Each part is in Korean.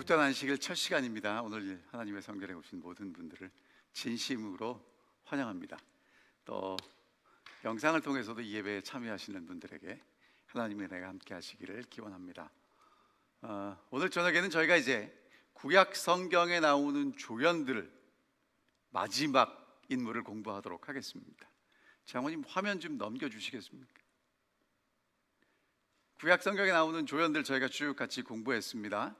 복된 안식일 첫 시간입니다. 오늘 하나님의 성전에 오신 모든 분들을 진심으로 환영합니다. 또 영상을 통해서도 이 예배에 참여하시는 분들에게 하나님의 은혜가 함께 하시기를 기원합니다. 오늘 저녁에는 저희가 이제 구약 성경에 나오는 조연들을 마지막 인물을 공부하도록 하겠습니다. 장모님 화면 좀 넘겨주시겠습니까? 구약 성경에 나오는 조연들 저희가 쭉 같이 공부했습니다.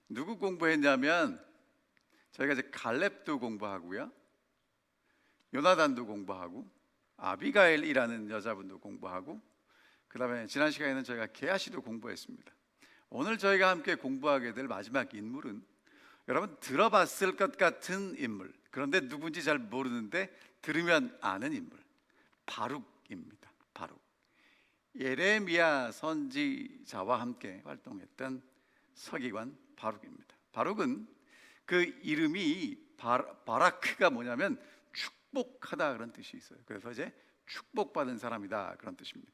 누구 공부했냐면 저희가 이제 갈렙도 공부하고요, 요나단도 공부하고, 아비가일이라는 여자분도 공부하고, 그 다음에 지난 시간에는 저희가 게하시도 공부했습니다. 오늘 저희가 함께 공부하게 될 마지막 인물은 여러분 들어봤을 것 같은 인물, 그런데 누군지 잘 모르는데 들으면 아는 인물, 바룩입니다. 바룩. 예레미야 선지자와 함께 활동했던 서기관 바룩입니다. 바룩은 그 이름이 바라크가 뭐냐면 축복하다 그런 뜻이 있어요. 그래서 이제 축복받은 사람이다 그런 뜻입니다.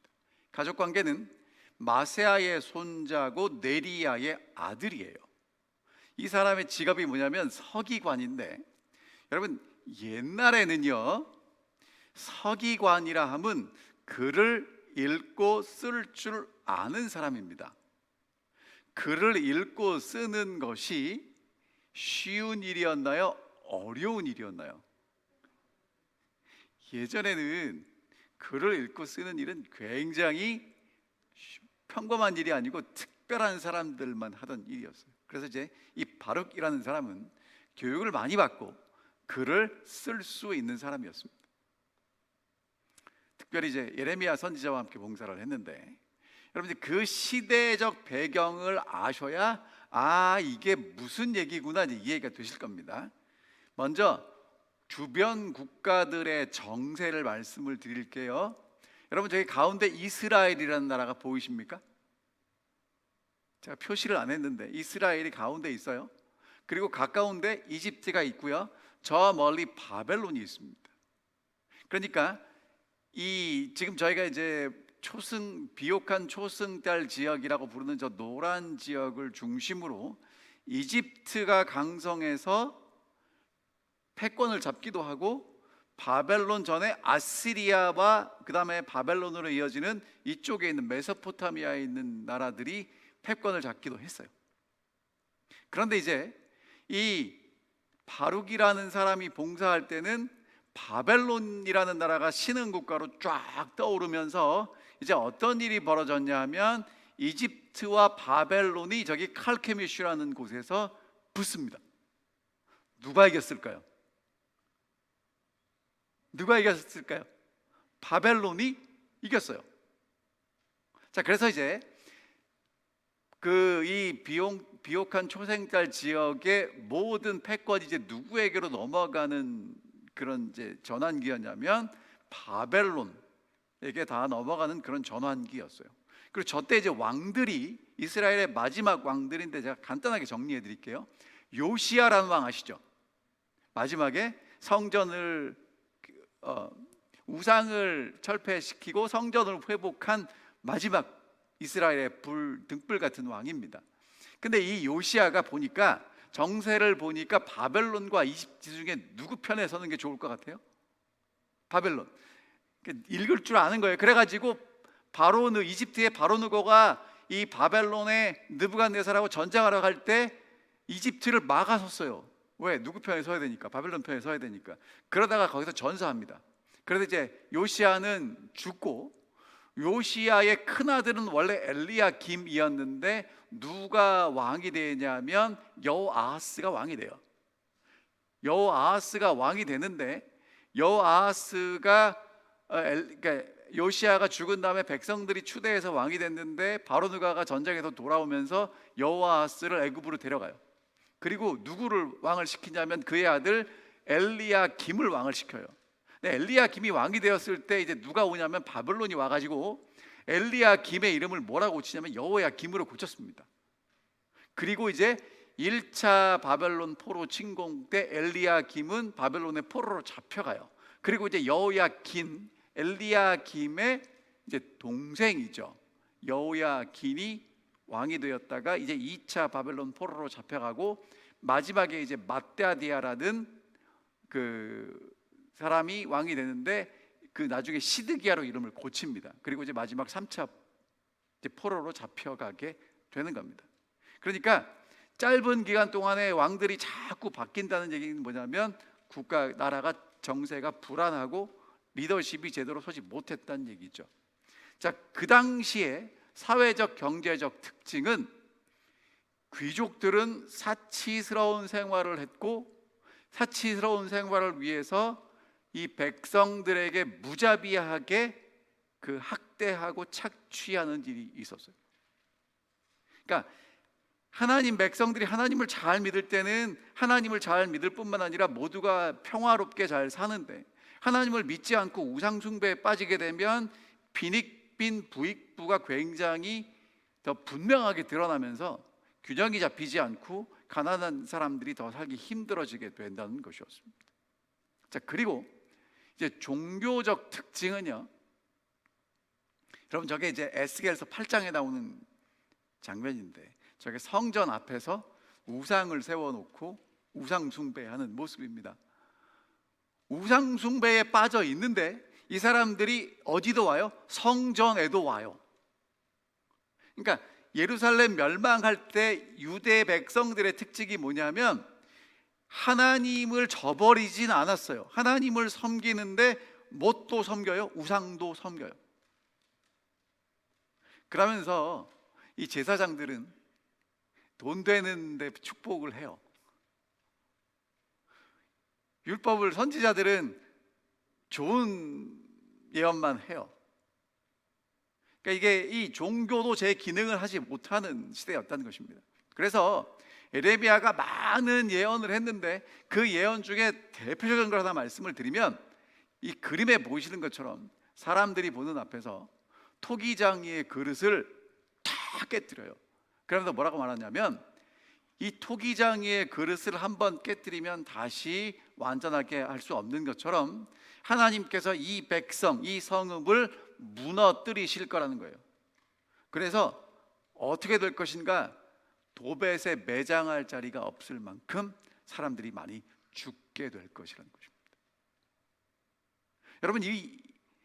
가족 관계는 마세아의 손자고 네리야의 아들이에요. 이 사람의 직업이 뭐냐면 서기관인데, 여러분 옛날에는요 서기관이라 하면 글을 읽고 쓸 줄 아는 사람입니다. 글을 읽고 쓰는 것이 쉬운 일이었나요? 어려운 일이었나요? 예전에는 글을 읽고 쓰는 일은 굉장히 평범한 일이 아니고 특별한 사람들만 하던 일이었어요. 그래서 이제 이 바룩이라는 사람은 교육을 많이 받고 글을 쓸 수 있는 사람이었습니다. 특별히 이제 예레미야 선지자와 함께 봉사를 했는데, 여러분들 그 시대적 배경을 아셔야 이게 무슨 얘기구나 이해가 되실 겁니다. 먼저 주변 국가들의 정세를 말씀을 드릴게요. 여러분 저기 가운데 이스라엘이라는 나라가 보이십니까? 제가 표시를 안 했는데 이스라엘이 가운데 있어요. 그리고 가까운데 이집트가 있고요, 저 멀리 바벨론이 있습니다. 그러니까 지금 저희가 이제 비옥한 초승달 지역이라고 부르는 저 노란 지역을 중심으로 이집트가 강성해서 패권을 잡기도 하고, 바벨론 전에 아시리아와 그 다음에 바벨론으로 이어지는 이쪽에 있는 메소포타미아에 있는 나라들이 패권을 잡기도 했어요. 그런데 이제 이 바룩이라는 사람이 봉사할 때는 바벨론이라는 나라가 신흥국가로 쫙 떠오르면서 이제 어떤 일이 벌어졌냐 하면 이집트와 바벨론이 저기 칼케미슈라는 곳에서 붙습니다. 누가 이겼을까요? 누가 이겼을까요? 바벨론이 이겼어요. 자, 그래서 이제 이 비옥한 초생달 지역의 모든 패권이 이제 누구에게로 넘어가는 그런 이제 전환기였냐면 바벨론에게 다 넘어가는 그런 전환기였어요. 그리고 저때 이제 왕들이 이스라엘의 마지막 왕들인데 제가 간단하게 정리해 드릴게요. 요시야라는 왕 아시죠? 마지막에 성전을 우상을 철폐시키고 성전을 회복한 마지막 이스라엘의 등불 같은 왕입니다. 근데 이 요시야가 보니까 정세를 보니까 바벨론과 이집트 중에 누구 편에 서는 게 좋을 것 같아요? 바벨론. 읽을 줄 아는 거예요. 그래가지고 이집트의 바로느고가 이 바벨론의 느부갓네살하고 전쟁하러 갈 때 이집트를 막아섰어요. 왜? 누구 편에 서야 되니까, 바벨론 편에 서야 되니까. 그러다가 거기서 전사합니다. 그래서 이제 요시야는 죽고, 요시야의 큰아들은 원래 엘리야김이었는데 누가 왕이 되냐면 여호아하스가 왕이 돼요. 여호아하스가 왕이 되는데, 그러니까 요시야가 죽은 다음에 백성들이 추대해서 왕이 됐는데 바로느가가 전쟁에서 돌아오면서 여호아하스를 애굽으로 데려가요. 그리고 누구를 왕을 시키냐면 그의 아들 엘리야김을 왕을 시켜요. 근데 엘리야김이 왕이 되었을 때 이제 누가 오냐면 바벨론이 와가지고 엘리야김의 이름을 뭐라고 고치냐면 여호야김으로 고쳤습니다. 그리고 이제 1차 바벨론 포로 침공 때 엘리야김은 바벨론의 포로로 잡혀가요. 그리고 이제 여호야긴, 엘리야김의 이제 동생이죠. 여호야긴이 왕이 되었다가 이제 2차 바벨론 포로로 잡혀가고 마지막에 이제 마떼아디아라는 그 사람이 왕이 되는데 그 나중에 시드기야로 이름을 고칩니다. 그리고 이제 마지막 3차 이제 포로로 잡혀가게 되는 겁니다. 그러니까 짧은 기간 동안에 왕들이 자꾸 바뀐다는 얘기는 뭐냐면 국가 나라가 정세가 불안하고 리더십이 제대로 서지 못했다는 얘기죠. 자, 그 당시에 사회적 경제적 특징은 귀족들은 사치스러운 생활을 했고 사치스러운 생활을 위해서 이 백성들에게 무자비하게 그 학대하고 착취하는 일이 있었어요. 그러니까 하나님 백성들이 하나님을 잘 믿을 때는 하나님을 잘 믿을 뿐만 아니라 모두가 평화롭게 잘 사는데 하나님을 믿지 않고 우상 숭배에 빠지게 되면 빈익빈 부익부가 굉장히 더 분명하게 드러나면서 균형이 잡히지 않고 가난한 사람들이 더 살기 힘들어지게 된다는 것이었습니다. 자, 그리고 이제 종교적 특징은요. 여러분 저게 이제 에스겔서 8장에 나오는 장면인데 저게 성전 앞에서 우상을 세워놓고 우상 숭배하는 모습입니다. 우상 숭배에 빠져 있는데 이 사람들이 어디도 와요? 성전에도 와요. 그러니까 예루살렘 멸망할 때 유대 백성들의 특징이 뭐냐면 하나님을 저버리진 않았어요. 하나님을 섬기는데 뭣도 섬겨요? 우상도 섬겨요. 그러면서 이 제사장들은 돈 되는데 축복을 해요. 율법을 선지자들은 좋은 예언만 해요. 그러니까 이게 이 종교도 제 기능을 하지 못하는 시대였다는 것입니다. 그래서 에레미야가 많은 예언을 했는데 그 예언 중에 대표적인 걸 하나 말씀을 드리면 이 그림에 보이시는 것처럼 사람들이 보는 앞에서 토기장이의 그릇을 다 깨뜨려요. 그러면서 뭐라고 말하냐면 이 토기장이의 그릇을 한번 깨뜨리면 다시 완전하게 할 수 없는 것처럼 하나님께서 이 백성, 이 성읍을 무너뜨리실 거라는 거예요. 그래서 어떻게 될 것인가? 도벳에 매장할 자리가 없을 만큼 사람들이 많이 죽게 될 것이라는 것입니다. 여러분 이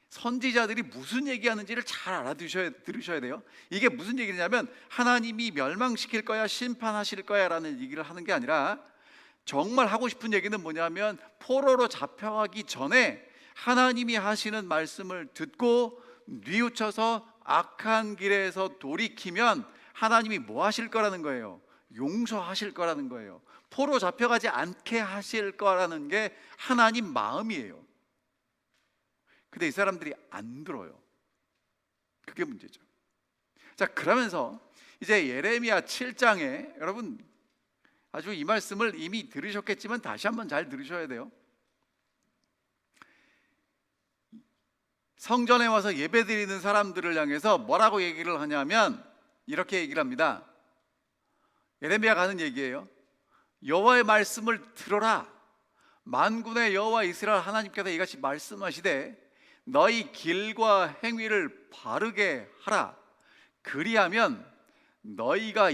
선지자들이 무슨 얘기하는지를 잘 들으셔야 돼요. 이게 무슨 얘기냐면 하나님이 멸망시킬 거야, 심판하실 거야 라는 얘기를 하는 게 아니라 정말 하고 싶은 얘기는 뭐냐면 포로로 잡혀가기 전에 하나님이 하시는 말씀을 듣고 뉘우쳐서 악한 길에서 돌이키면 하나님이 뭐 하실 거라는 거예요? 용서하실 거라는 거예요. 포로 잡혀가지 않게 하실 거라는 게 하나님 마음이에요. 근데 이 사람들이 안 들어요. 그게 문제죠. 자, 그러면서 이제 예레미야 7장에 여러분 아주 이 말씀을 이미 들으셨겠지만 다시 한번 잘 들으셔야 돼요. 성전에 와서 예배드리는 사람들을 향해서 뭐라고 얘기를 하냐면 이렇게 얘기를 합니다. 예레미야가 하는 얘기예요. 여호와의 말씀을 들어라. 만군의 여호와 이스라엘 하나님께서 이같이 말씀하시되 너희 길과 행위를 바르게 하라. 그리하면 너희가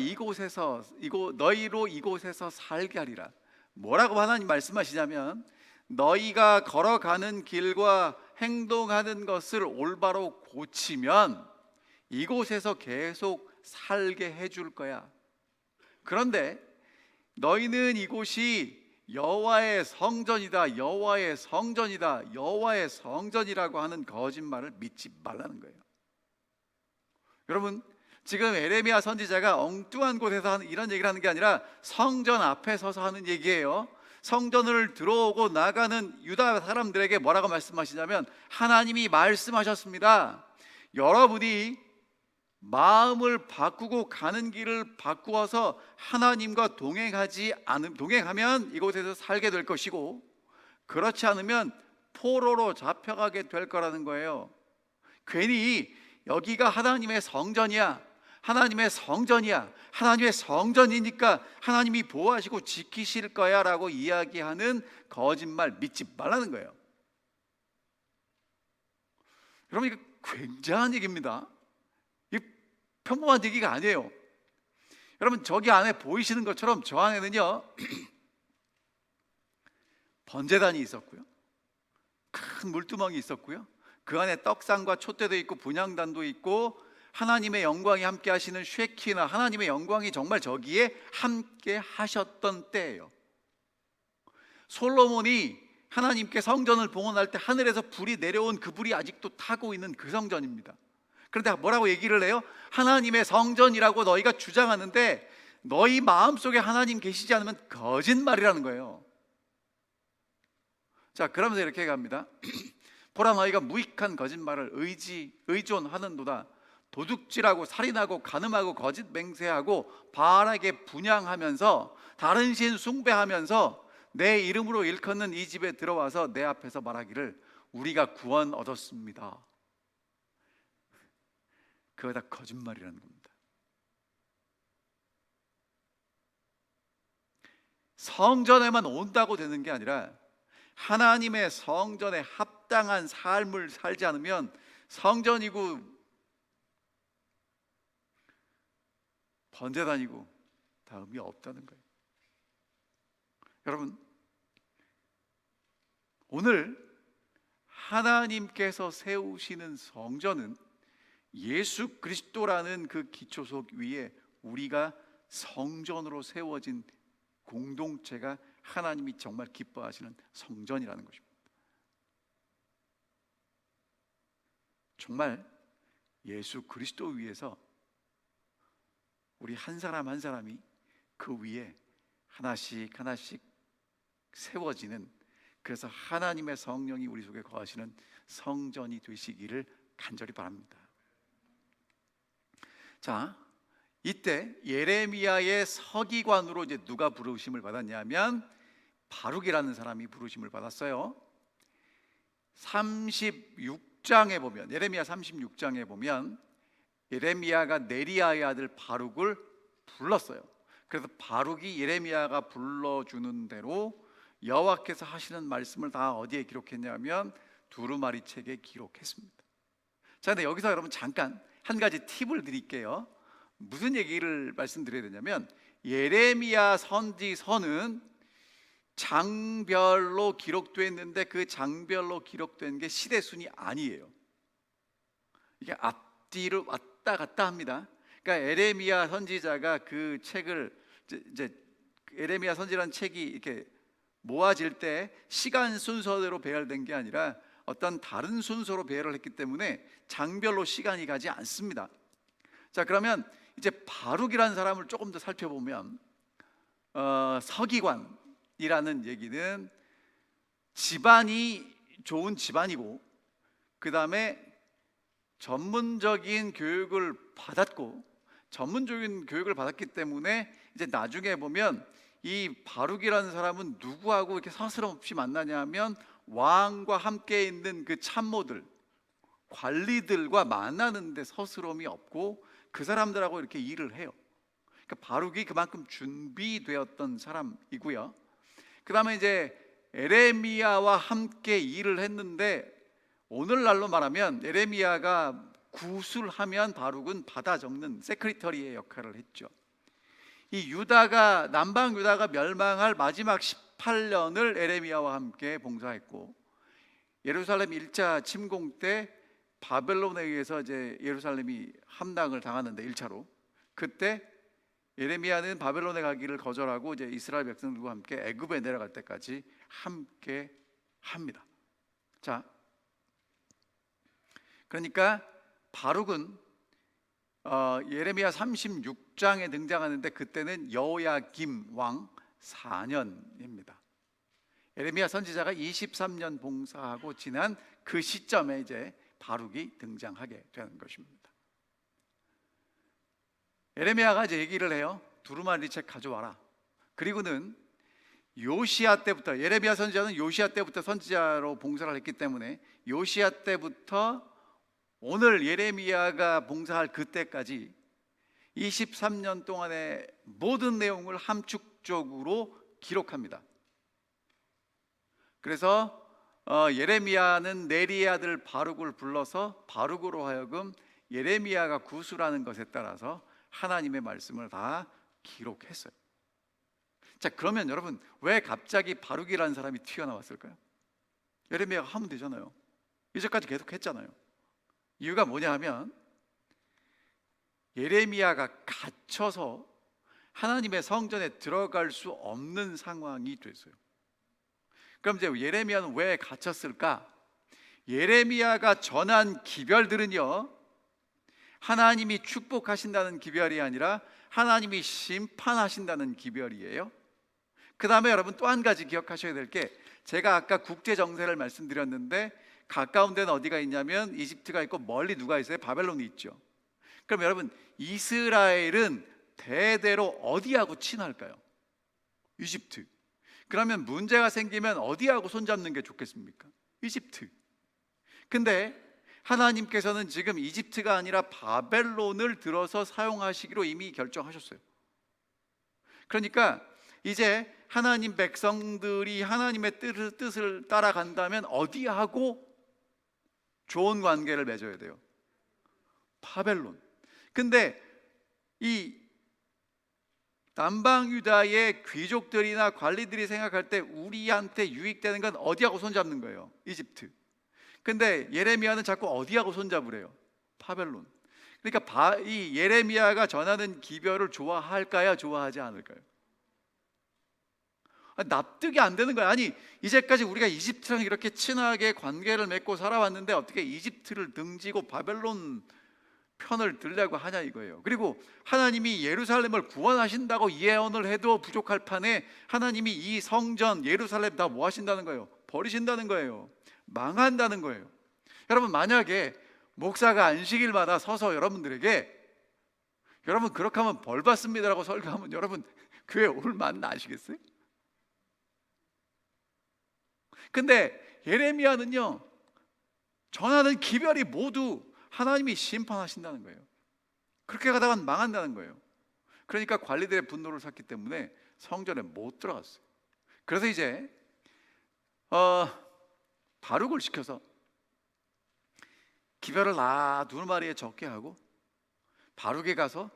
너희로 이곳에서 살게 하리라. 뭐라고 하나님 말씀하시냐면 너희가 걸어가는 길과 행동하는 것을 올바로 고치면 이곳에서 계속 살게 해줄 거야. 그런데 너희는 이곳이 여호와의 성전이다, 여호와의 성전이다, 여호와의 성전이라고 하는 거짓말을 믿지 말라는 거예요. 여러분 지금 에레미야 선지자가 엉뚱한 곳에서 이런 얘기를 하는 게 아니라 성전 앞에 서서 하는 얘기예요. 성전을 들어오고 나가는 유다 사람들에게 뭐라고 말씀하시냐면 하나님이 말씀하셨습니다. 여러분이 마음을 바꾸고 가는 길을 바꾸어서 하나님과 동행하면 이곳에서 살게 될 것이고 그렇지 않으면 포로로 잡혀가게 될 거라는 거예요. 괜히 여기가 하나님의 성전이야, 하나님의 성전이야, 하나님의 성전이니까 하나님이 보호하시고 지키실 거야 라고 이야기하는 거짓말 믿지 말라는 거예요. 여러분 이거 굉장한 얘기입니다. 이게 평범한 얘기가 아니에요. 여러분, 저기 안에 보이시는 것처럼 저 안에는요 번제단이 있었고요, 큰 물두멍이 있었고요, 그 안에 떡상과 촛대도 있고 분향단도 있고 하나님의 영광이 함께 하시는 쉐키나, 하나님의 영광이 정말 저기에 함께 하셨던 때예요. 솔로몬이 하나님께 성전을 봉헌할 때 하늘에서 불이 내려온 그 불이 아직도 타고 있는 그 성전입니다. 그런데 뭐라고 얘기를 해요? 하나님의 성전이라고 너희가 주장하는데 너희 마음속에 하나님 계시지 않으면 거짓말이라는 거예요. 자, 그러면서 이렇게 갑니다. 보라, 너희가 무익한 거짓말을 의존하는도다. 도둑질하고 살인하고 간음하고 거짓 맹세하고 바알에게 분향하면서 다른 신 숭배하면서 내 이름으로 일컫는 이 집에 들어와서 내 앞에서 말하기를 우리가 구원 얻었습니다. 그거 다 거짓말이라는 겁니다. 성전에만 온다고 되는 게 아니라 하나님의 성전에 합당한 삶을 살지 않으면 성전이고 번제단이고 다 의미 없다는 거예요. 여러분, 오늘 하나님께서 세우시는 성전은 예수 그리스도라는 그 기초석 위에 우리가 성전으로 세워진 공동체가 하나님이 정말 기뻐하시는 성전이라는 것입니다. 정말 예수 그리스도 위에서 우리 한 사람 한 사람이 그 위에 하나씩 하나씩 세워지는, 그래서 하나님의 성령이 우리 속에 거하시는 성전이 되시기를 간절히 바랍니다. 자, 이때 예레미야의 서기관으로 이제 누가 부르심을 받았냐면 바룩이라는 사람이 부르심을 받았어요. 36장에 보면, 예레미야 36장에 보면 예레미야가 네리야의 아들 바룩을 불렀어요. 그래서 바룩이 예레미야가 불러주는 대로 여호와께서 하시는 말씀을 다 어디에 기록했냐면 두루마리 책에 기록했습니다. 자, 근데 여기서 여러분 잠깐 한 가지 팁을 드릴게요. 무슨 얘기를 말씀드려야 되냐면 예레미야 선지서는 장별로 기록되어 있는데 그 장별로 기록된 게 시대순이 아니에요. 이게 앞뒤로 왔다 갔다 합니다. 그러니까 에레미야 선지자가 그 책을 이제 에레미야 선지라는 책이 이렇게 모아질 때 시간 순서대로 배열된 게 아니라 어떤 다른 순서로 배열을 했기 때문에 장별로 시간이 가지 않습니다. 자, 그러면 이제 바룩이라는 사람을 조금 더 살펴보면 서기관이라는 얘기는 집안이 좋은 집안이고 그 다음에 전문적인 교육을 받았고 전문적인 교육을 받았기 때문에 이제 나중에 보면 이 바룩이라는 사람은 누구하고 이렇게 서스럼없이 만나냐 하면 왕과 함께 있는 그 참모들, 관리들과 만나는데 서스럼이 없고 그 사람들하고 이렇게 일을 해요. 그러니까 바룩이 그만큼 준비되었던 사람이고요. 그 다음에 이제 에레미야와 함께 일을 했는데 오늘날로 말하면 에레미야가 구술하면 바룩은 받아 적는 세크리터리의 역할을 했죠. 이 유다가 남방 유다가 멸망할 마지막 18년을 에레미야와 함께 봉사했고 예루살렘 1차 침공 때 바벨론에 의해서 이제 예루살렘이 함락을 당하는데 1차로 그때 예레미야는 바벨론에 가기를 거절하고 이제 이스라엘 백성들과 함께 애굽에 내려갈 때까지 함께 합니다. 자, 그러니까 바룩은 예레미야 36장에 등장하는데 그때는 여호야김 왕 4년입니다. 예레미야 선지자가 23년 봉사하고 지난 그 시점에 이제 바룩이 등장하게 되는 것입니다. 예레미야가 이제 얘기를 해요. 두루마리 책 가져와라. 그리고는 요시야 때부터, 예레미야 선지자는 요시야 때부터 선지자로 봉사를 했기 때문에 요시야 때부터 오늘 예레미야가 봉사할 그때까지 23년 동안의 모든 내용을 함축적으로 기록합니다. 그래서 예레미야는 네리의 아들 바룩을 불러서 바룩으로 하여금 예레미야가 구술하는 것에 따라서 하나님의 말씀을 다 기록했어요. 자, 그러면 여러분, 왜 갑자기 바룩이라는 사람이 튀어나왔을까요? 예레미야가 하면 되잖아요. 이제까지 계속 했잖아요. 이유가 뭐냐 하면 예레미야가 갇혀서 하나님의 성전에 들어갈 수 없는 상황이 됐어요. 그럼 이제 예레미야는 왜 갇혔을까? 예레미야가 전한 기별들은요, 하나님이 축복하신다는 기별이 아니라 하나님이 심판하신다는 기별이에요. 그 다음에 여러분 또 한 가지 기억하셔야 될 게, 제가 아까 국제 정세를 말씀드렸는데 가까운 데는 어디가 있냐면 이집트가 있고 멀리 누가 있어요? 바벨론이 있죠. 그럼 여러분, 이스라엘은 대대로 어디하고 친할까요? 이집트. 그러면 문제가 생기면 어디하고 손잡는 게 좋겠습니까? 이집트. 근데 하나님께서는 지금 이집트가 아니라 바벨론을 들어서 사용하시기로 이미 결정하셨어요. 그러니까 이제 하나님 백성들이 하나님의 뜻을 따라간다면 어디하고 좋은 관계를 맺어야 돼요? 바벨론. 근데 이 남방 유다의 귀족들이나 관리들이 생각할 때 우리한테 유익되는 건 어디하고 손잡는 거예요? 이집트. 근데 예레미야는 자꾸 어디하고 손잡으래요? 바벨론. 그러니까 이 예레미야가 전하는 기별을 좋아할까요? 좋아하지 않을까요? 납득이 안 되는 거야. 아니, 이제까지 우리가 이집트랑 이렇게 친하게 관계를 맺고 살아왔는데 어떻게 이집트를 등지고 바벨론 편을 들려고 하냐 이거예요. 그리고 하나님이 예루살렘을 구원하신다고 예언을 해도 부족할 판에 하나님이 이 성전 예루살렘 다 뭐 하신다는 거예요? 버리신다는 거예요. 망한다는 거예요. 여러분, 만약에 목사가 안식일마다 서서 여러분들에게 여러분 그렇게 하면 벌 받습니다라고 설교하면 여러분 교회 올 만나 아시겠어요? 근데 예레미야는요, 전하는 기별이 모두 하나님이 심판하신다는 거예요. 그렇게 가다간 망한다는 거예요. 그러니까 관리들의 분노를 샀기 때문에 성전에 못 들어갔어요. 그래서 이제 바룩을 시켜서 기별을 두 마리에 적게 하고 바룩에 가서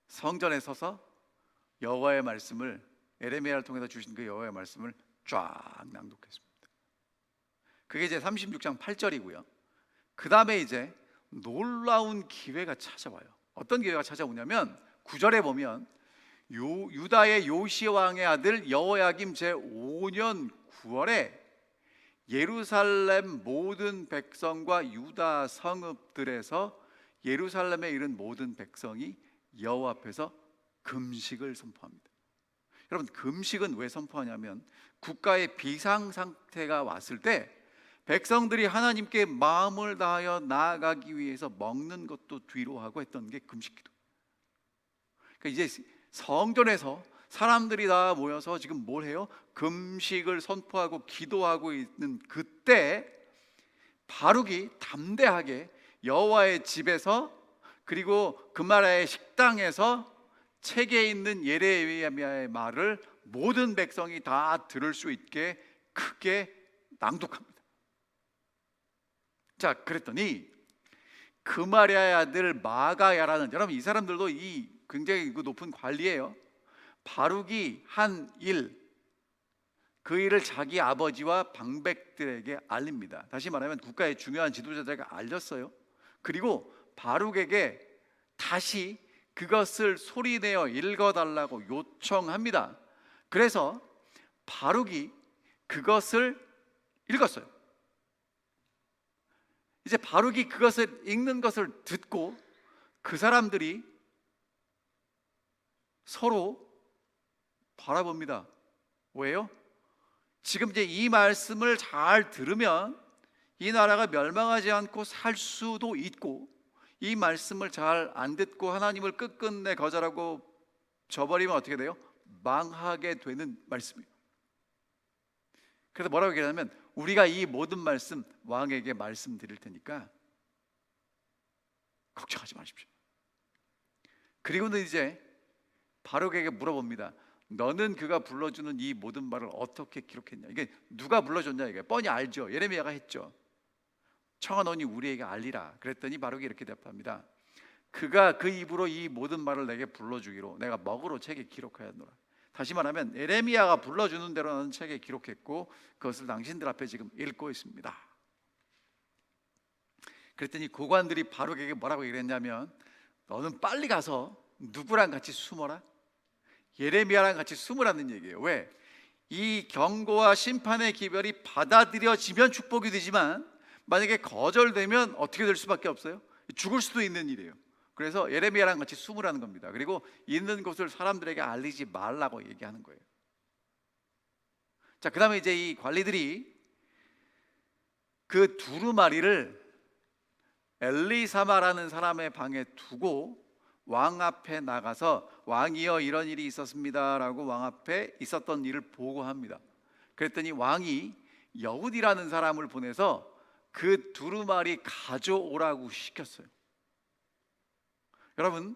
성전에 서서 여호와의 말씀을, 예레미야를 통해서 주신 그 여호와의 말씀을 쫙 낭독했습니다. 그게 이제 36장 8절이고요. 그 다음에 이제 놀라운 기회가 찾아와요. 어떤 기회가 찾아오냐면 9절에 보면 유다의 요시 왕의 아들 여호야김 제5년 9월에 예루살렘 모든 백성과 유다 성읍들에서 예루살렘에 이른 모든 백성이 여호와 앞에서 금식을 선포합니다. 여러분, 금식은 왜 선포하냐면 국가의 비상 상태가 왔을 때 백성들이 하나님께 마음을 다하여 나아가기 위해서 먹는 것도 뒤로 하고 했던 게 금식기도. 그러니까 이제 성전에서 사람들이 다 모여서 지금 뭘 해요? 금식을 선포하고 기도하고 있는 그때 바룩이 담대하게 여호와의 집에서, 그리고 금마라의 식당에서 책에 있는 예레미야의 말을 모든 백성이 다 들을 수 있게 크게 낭독합니다. 자, 그랬더니 금마랴의 아들 마가야라는, 여러분 이 사람들도 이 굉장히 높은 관리예요. 바룩이 한 일, 그 일을 자기 아버지와 방백들에게 알립니다. 다시 말하면 국가의 중요한 지도자들에게 알렸어요. 그리고 바룩에게 다시 그것을 소리내어 읽어달라고 요청합니다. 그래서 바룩이 그것을 읽었어요. 이제 바룩이 그것을 읽는 것을 듣고 그 사람들이 서로 바라봅니다. 왜요? 지금 이제 이 말씀을 잘 들으면 이 나라가 멸망하지 않고 살 수도 있고, 이 말씀을 잘 안 듣고 하나님을 끝끝내 거절하고 저버리면 어떻게 돼요? 망하게 되는 말씀이에요. 그래서 뭐라고 얘기하냐면, 우리가 이 모든 말씀 왕에게 말씀드릴 테니까 걱정하지 마십시오. 그리고는 이제 바룩에게 물어봅니다. 너는 그가 불러주는 이 모든 말을 어떻게 기록했냐? 이게 누가 불러줬냐? 이게 뻔히 알죠. 예레미야가 했죠. 청하노니 우리에게 알리라. 그랬더니 바룩이 이렇게 대답합니다. 그가 그 입으로 이 모든 말을 내게 불러주기로 내가 먹으로 책에 기록하였노라. 다시 말하면 예레미야가 불러주는 대로 나는 책에 기록했고 그것을 당신들 앞에 지금 읽고 있습니다. 그랬더니 고관들이 바룩에게 뭐라고 얘기했냐면, 너는 빨리 가서 누구랑 같이 숨어라, 예레미야랑 같이 숨으라는 얘기예요. 왜? 이 경고와 심판의 기별이 받아들여지면 축복이 되지만 만약에 거절되면 어떻게 될 수밖에 없어요? 죽을 수도 있는 일이에요. 그래서 예레미야랑 같이 숨으라는 겁니다. 그리고 있는 곳을 사람들에게 알리지 말라고 얘기하는 거예요. 자, 그 다음에 이제 이 관리들이 그 두루마리를 엘리사마라는 사람의 방에 두고 왕 앞에 나가서 왕이여 이런 일이 있었습니다라고 왕 앞에 있었던 일을 보고합니다. 그랬더니 왕이 여우디라는 사람을 보내서 그 두루마리 가져오라고 시켰어요. 여러분,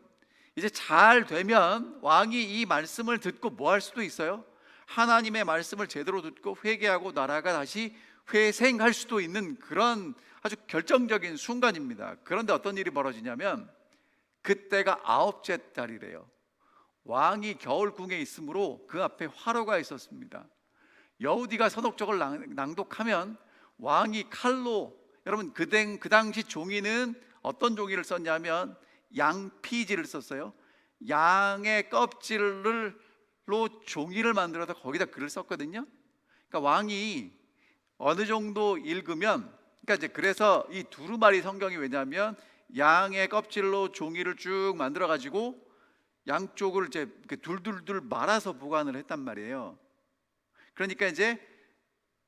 이제 잘 되면 왕이 이 말씀을 듣고 뭐 할 수도 있어요? 하나님의 말씀을 제대로 듣고 회개하고 나라가 다시 회생할 수도 있는 그런 아주 결정적인 순간입니다. 그런데 어떤 일이 벌어지냐면 그때가 9째 달이래요. 왕이 겨울궁에 있으므로 그 앞에 화로가 있었습니다. 여우디가 서독적을 낭독하면 왕이 칼로, 여러분 그 당시 종이는 어떤 종이를 썼냐면 양피지를 썼어요. 양의 껍질로 종이를 만들어서 거기다 글을 썼거든요. 그러니까 왕이 어느 정도 읽으면, 그러니까 이제 그래서 이 두루마리 성경이 왜냐하면 양의 껍질로 종이를 쭉 만들어 가지고 양쪽을 이제 둘둘둘 말아서 보관을 했단 말이에요. 그러니까 이제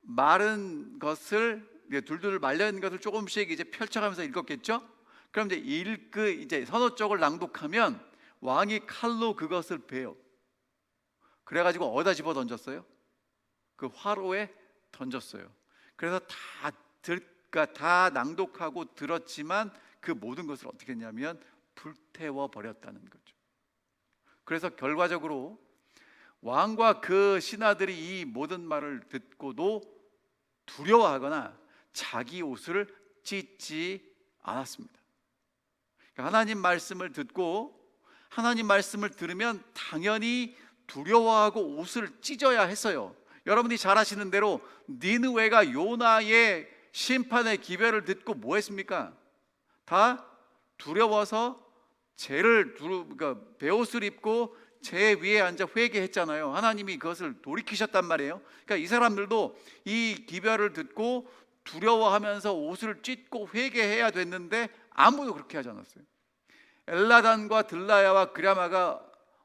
마른 것을 둘둘 말려 있는 것을 조금씩 이제 펼쳐가면서 읽었겠죠. 그럼 이제 서너 쪽을 낭독하면 왕이 칼로 그것을 베요. 그래가지고 어디다 집어 던졌어요? 그 화로에 던졌어요. 그래서 다 낭독하고 들었지만 그 모든 것을 어떻게 했냐면 불태워 버렸다는 거죠. 그래서 결과적으로 왕과 그 신하들이 이 모든 말을 듣고도 두려워하거나 자기 옷을 찢지 않았습니다. 하나님 말씀을 듣고 하나님 말씀을 들으면 당연히 두려워하고 옷을 찢어야 했어요. 여러분이 잘 아시는 대로 니느웨가 요나의 심판의 기별을 듣고 뭐 했습니까? 다 두려워서 그러니까 베옷을 입고 제 위에 앉아 회개했잖아요. 하나님이 그것을 돌이키셨단 말이에요. 그러니까 이 사람들도 이 기별을 듣고 두려워하면서 옷을 찢고 회개해야 됐는데 아무도 그렇게 하지 않았어요. 엘라단과 들라야와 그라마가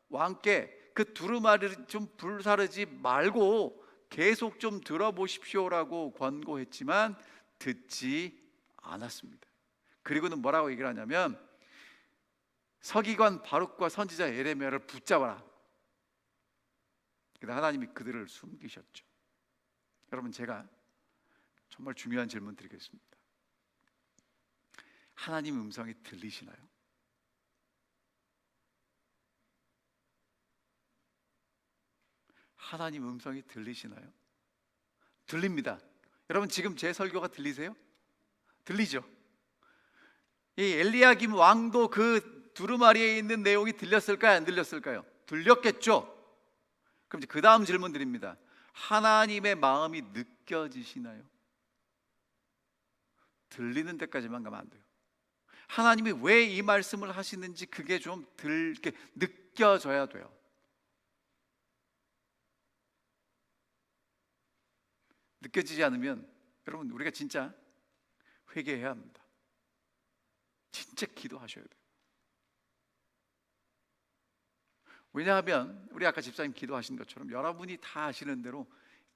왕께 그 두루마리를 좀 불사르지 말고 계속 좀 들어보십시오라고 권고했지만 듣지 않았습니다. 그리고는 뭐라고 얘기를 하냐면 서기관 바룩과 선지자 예레미야를 붙잡아라. 그런데 하나님이 그들을 숨기셨죠. 여러분, 제가 정말 중요한 질문 드리겠습니다. 하나님 음성이 들리시나요? 하나님 음성이 들리시나요? 들립니다. 여러분, 지금 제 설교가 들리세요? 들리죠? 이 엘리야김 왕도 그 두루마리에 있는 내용이 들렸을까요? 안 들렸을까요? 들렸겠죠? 그럼 이제 그 다음 질문 드립니다. 하나님의 마음이 느껴지시나요? 들리는 데까지만 가면 안 돼요. 하나님이 왜 이 말씀을 하시는지 그게 좀 이렇게 느껴져야 돼요. 느껴지지 않으면 여러분, 우리가 진짜 회개해야 합니다. 진짜 기도하셔야 돼요. 왜냐하면 우리 아까 집사님 기도하신 것처럼 여러분이 다 아시는 대로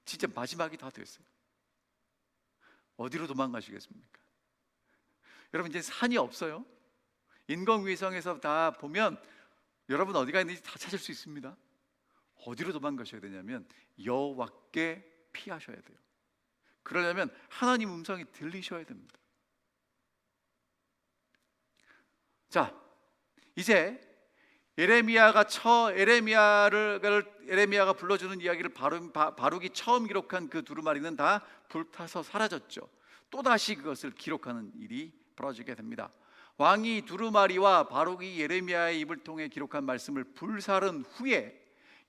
진짜 마지막이 다 됐어요. 어디로 도망가시겠습니까? 여러분, 이제 산이 없어요. 인공위성에서 다 보면 여러분 어디가 있는지 다 찾을 수 있습니다. 어디로 도망가셔야 되냐면 여호와께 피하셔야 돼요. 그러려면 하나님 음성이 들리셔야 됩니다. 자, 이제 예레미야가 불러주는 이야기를 바룩이 처음 기록한 그 두루마리는 다 불타서 사라졌죠. 또다시 그것을 기록하는 일이 벌어지게 됩니다. 왕이 두루마리와 바룩이 예레미야의 입을 통해 기록한 말씀을 불사른 후에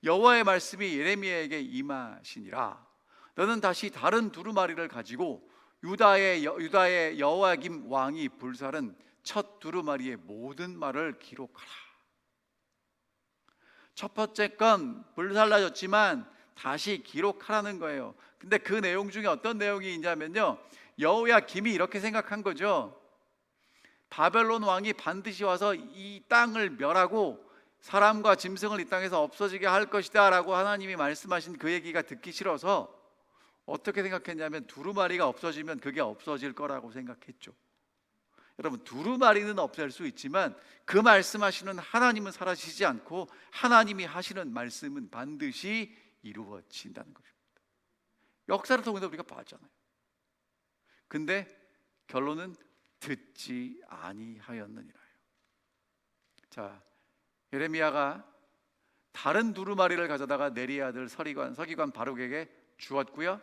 여호와의 말씀이 예레미야에게 임하시니라. 너는 다시 다른 두루마리를 가지고 유다의 여호야김 왕이 불사른 첫 두루마리의 모든 말을 기록하라. 첫 번째 건 불살라졌지만 다시 기록하라는 거예요. 근데 그 내용 중에 어떤 내용이 있냐면요, 여호야김이 이렇게 생각한 거죠. 바벨론 왕이 반드시 와서 이 땅을 멸하고 사람과 짐승을 이 땅에서 없어지게 할 것이다 라고 하나님이 말씀하신 그 얘기가 듣기 싫어서 어떻게 생각했냐면 두루마리가 없어지면 그게 없어질 거라고 생각했죠. 여러분, 두루마리는 없앨 수 있지만 그 말씀하시는 하나님은 사라지지 않고 하나님이 하시는 말씀은 반드시 이루어진다는 것입니다. 역사를 통해서 우리가 봤잖아요. 근데 결론은 듣지 아니하였느니라요. 자, 예레미야가 다른 두루마리를 가져다가 네리의 아들 서기관 바룩에게 주었고요,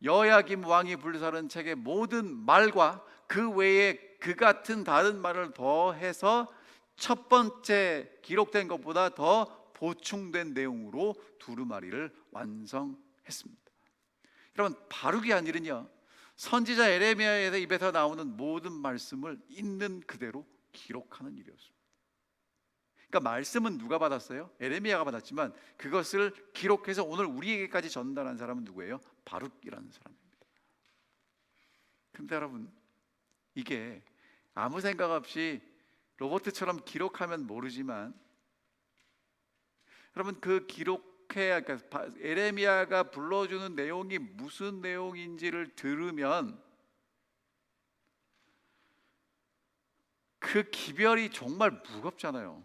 여호야김 왕이 불사른 책의 모든 말과 그 외에 그 같은 다른 말을 더해서 첫 번째 기록된 것보다 더 보충된 내용으로 두루마리를 완성했습니다. 여러분, 바룩이 한 일은요, 선지자 예레미야의 입에서 나오는 모든 말씀을 있는 그대로 기록하는 일이었습니다. 그러니까 말씀은 누가 받았어요? 예레미야가 받았지만 그것을 기록해서 오늘 우리에게까지 전달한 사람은 누구예요? 바룩이라는 사람입니다. 근데 여러분, 이게 아무 생각 없이 로봇처럼 기록하면 모르지만, 여러분, 그 그러니까 예레미야가 불러주는 내용이 무슨 내용인지를 들으면 그 기별이 정말 무겁잖아요.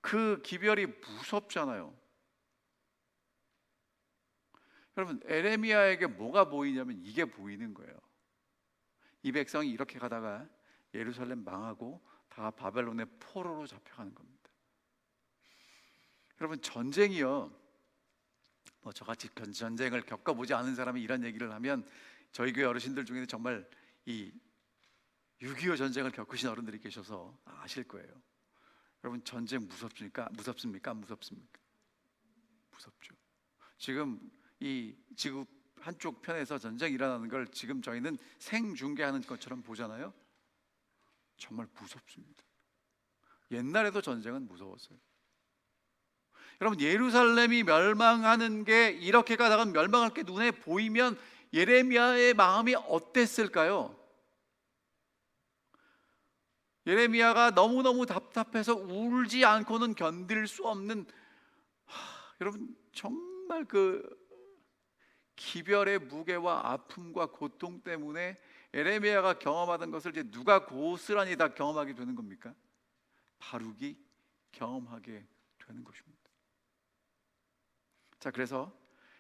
그 기별이 무섭잖아요. 여러분, 예레미야에게 뭐가 보이냐면 이게 보이는 거예요. 이 백성이 이렇게 가다가 예루살렘 망하고 다 바벨론의 포로로 잡혀가는 겁니다. 여러분, 전쟁이요, 저같이 전쟁을 겪어보지 않은 사람이 이런 얘기를 하면 저희 교회 어르신들 중에는 정말 이 6.25 전쟁을 겪으신 어른들이 계셔서 아실 거예요. 여러분, 전쟁 무섭습니까? 무섭습니까? 무섭죠. 지금 이 지구 한쪽 편에서 전쟁이 일어나는 걸 지금 저희는 생중계하는 것처럼 보잖아요. 정말 무섭습니다. 옛날에도 전쟁은 무서웠어요. 여러분, 예루살렘이 멸망하는 게 이렇게 가다가 멸망할 게 눈에 보이면 예레미야의 마음이 어땠을까요? 예레미야가 너무너무 답답해서 울지 않고는 견딜 수 없는, 여러분, 정말 그 기별의 무게와 아픔과 고통 때문에 예레미야가 경험하던 것을 이제 누가 고스란히 다 경험하게 되는 겁니까? 바룩이 경험하게 되는 것입니다. 자, 그래서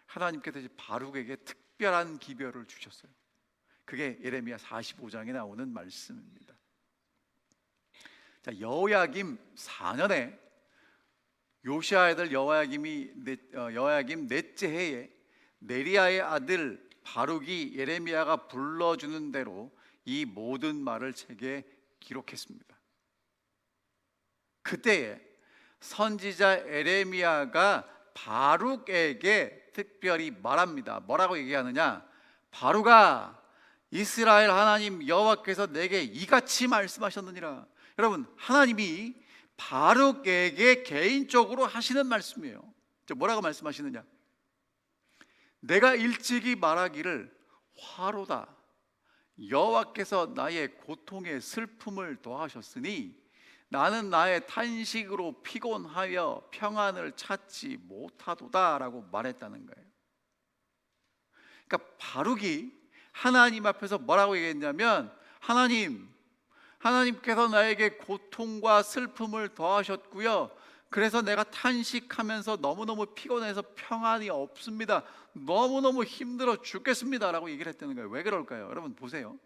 하나님께서 이제 바룩에게 특별한 기별을 주셨어요. 그게 예레미야 45장에 나오는 말씀입니다. 자, 여호야김 4년에 요시야 아들 여호야김 넷째 해에 네리야의 아들 바룩이 예레미야가 불러주는 대로 이 모든 말을 책에 기록했습니다. 그때에 선지자 예레미야가 바룩에게 특별히 말합니다. 뭐라고 얘기하느냐? 바룩아, 이스라엘 하나님 여호와께서 내게 이같이 말씀하셨느니라. 여러분, 하나님이 바룩에게 개인적으로 하시는 말씀이에요. 뭐라고 말씀하시느냐? 내가 일찍이 말하기를 화로다. 여호와께서 나의 고통에 슬픔을 더하셨으니 나는 나의 탄식으로 피곤하여 평안을 찾지 못하도다 라고 말했다는 거예요. 그러니까 바룩이 하나님 앞에서 뭐라고 얘기했냐면, 하나님께서 나에게 고통과 슬픔을 더하셨고요, 그래서 내가 탄식하면서 너무너무 피곤해서 평안이 없습니다. 너무너무 힘들어 죽겠습니다 라고 얘기를 했다는 거예요. 왜 그럴까요? 여러분 보세요.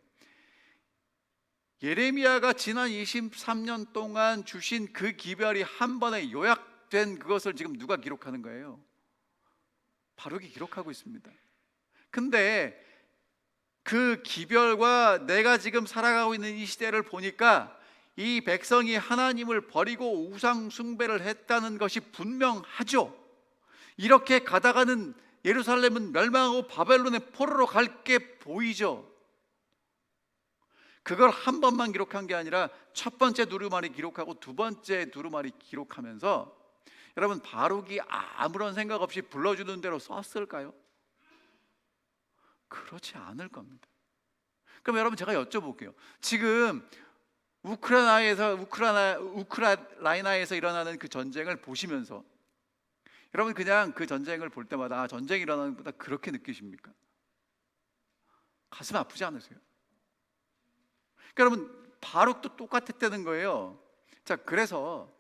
예레미야가 지난 23년 동안 주신 그 기별이 한 번에 요약된 그것을 지금 누가 기록하는 거예요? 바룩이 기록하고 있습니다. 근데 그 기별과 내가 지금 살아가고 있는 이 시대를 보니까 이 백성이 하나님을 버리고 우상 숭배를 했다는 것이 분명하죠. 이렇게 가다가는 예루살렘은 멸망하고 바벨론의 포로로 갈 게 보이죠. 그걸 한 번만 기록한 게 아니라 첫 번째 두루마리 기록하고 두 번째 두루마리 기록하면서, 여러분, 바룩이 아무런 생각 없이 불러주는 대로 썼을까요? 그렇지 않을 겁니다. 그럼 여러분, 제가 여쭤볼게요. 지금 우크라이나에서 일어나는 그 전쟁을 보시면서 여러분, 그냥 그 전쟁을 볼 때마다 전쟁이 일어나는 것보다 그렇게 느끼십니까? 가슴 아프지 않으세요? 그러니까 여러분, 바룩도 똑같았다는 거예요. 자, 그래서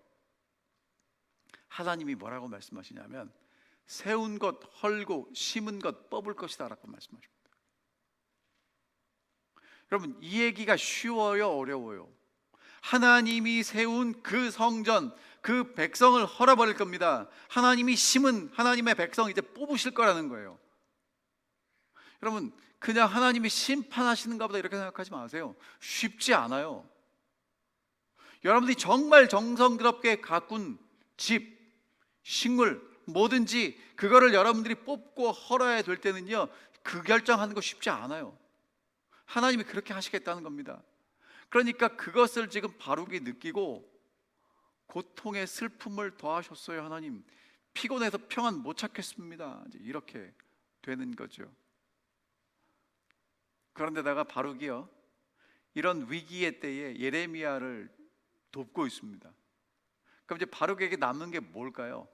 하나님이 뭐라고 말씀하시냐면 세운 것 헐고 심은 것 뽑을 것이다 라고 말씀하십니다. 여러분, 이 얘기가 쉬워요, 어려워요? 하나님이 세운 그 성전, 그 백성을 헐어버릴 겁니다. 하나님이 심은 하나님의 백성 이제 뽑으실 거라는 거예요. 여러분, 그냥 하나님이 심판하시는가 보다 이렇게 생각하지 마세요. 쉽지 않아요. 여러분들이 정말 정성스럽게 가꾼 집, 식물, 뭐든지 그거를 여러분들이 뽑고 헐어야 될 때는요, 그 결정하는 거 쉽지 않아요. 하나님이 그렇게 하시겠다는 겁니다. 그러니까 그것을 지금 바룩이 느끼고 고통의 슬픔을 더하셨어요. 하나님, 피곤해서 평안 못 찾겠습니다. 이제 이렇게 되는 거죠. 그런데다가 바룩이요, 이런 위기의 때에 예레미야를 돕고 있습니다. 그럼 이제 바룩에게 남는 게 뭘까요?